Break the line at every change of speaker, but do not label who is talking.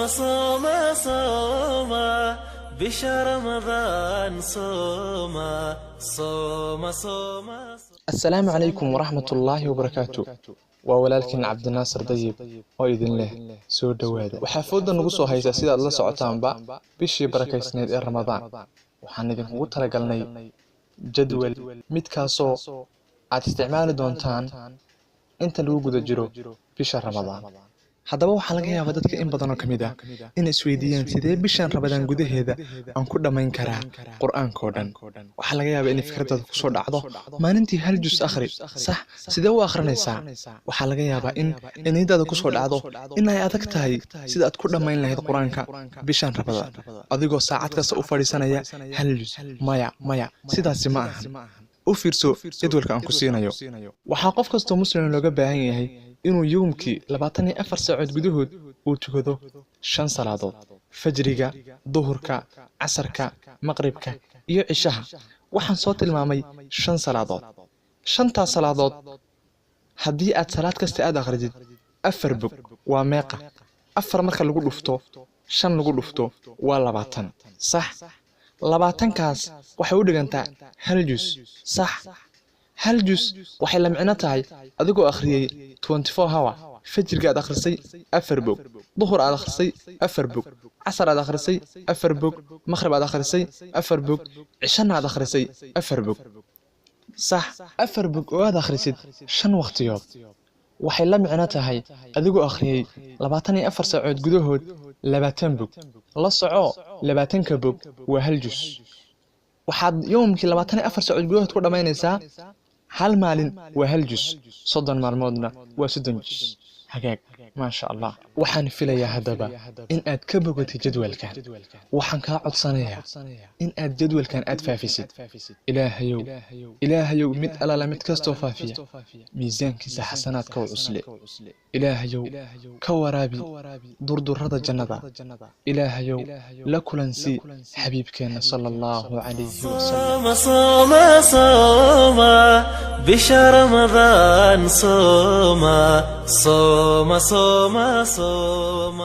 صوم صوم بشهر رمضان صوم صوم صوم.
السلام عليكم ورحمة الله وبركاته. وولالكن عبد الناصر طيب وإذن له سو دواده وحافظنا نقصو هيسا سيدا الله سعوتان با بشي بركة سنيد رمضان وحان إذن هو تلقلني جدول متكاسو عاد استعمال دونتان انت لو قد جرو بشهر رمضان. haddaba waxaa laga yaabaa dadka in badan oo kamid ah in isweydiiyaan sidee bishan Ramadaan gudaheeda aan ku dhamayn karaa Qur'aanka oo dhan. Waxaa laga yaabaa in fikradada ku soo dhacdo maalintii hal juz akhri sax sidee u akhrinaysaa. Waxaa laga yaabaa in inaydaada ku soo dhacdo in ay adag tahay sida aad ku dhamayn lahayd Qur'aanka bishan Ramadaan adigoo saacad kasta u fadhiisanaya hal juz. Maya sidaasi ma aha. u fiirso jadwalka aan ku siinayo. Waxaa qof kasta muslim looga baahan yahay inuu yawmkii 24 saacadood gudahood uu tukado 5 salaadood: fajriga, duhurka, casarka, maqribka iyo cishaha. Waxaan soo tilmaamay 5 salaadood. 5 salaadood haddii aad salaad kasta aad akhridid 4 bog waa meeqa? 4 marka lagu dhufto 5 lagu dhufto waa 20 sax. 20 kaas waxay u dhigantaa hal juz sax. hal juz waxay la micno tahay adigoo akhriyay 24 hour. fajriga aad akhrisay 4 bog, duhur aad akhrisay 4 bog, casar aad akhrisay 4 bog, maqrib aad akhrisay 4 bog, cishana aad akhrisay 4 bog sax. 4 bog oo aad akhrisid 5 waqtiyood waxay la micno tahay adigoo akhriyay 24 saacadood gudahood 20 bog. la soco 20ka bog waa hal juz. waxaad yawmkii 24 saacadood gudahood ku dhamaynaysaa hal maalin waa hal juz. 30 maalmoodna waa 30 juz. hagaag maasha Allah. waxaan filayaa haddaba in aad ka bogatay jadwalkan. waxaan kaa codsanayaa in aad jadwalkan aad faafisid. ilaahayow mid alaala mid kastoo faafiya miisaankiisa xasanaadka u cusle. ilaahayow ka waraabi durdurrada jannada. ilaahayow la kulansii xabiibkeena sallallahu alayhi wasallam.
صوم صوم بشهر رمضان صوم صوم صوم صوم.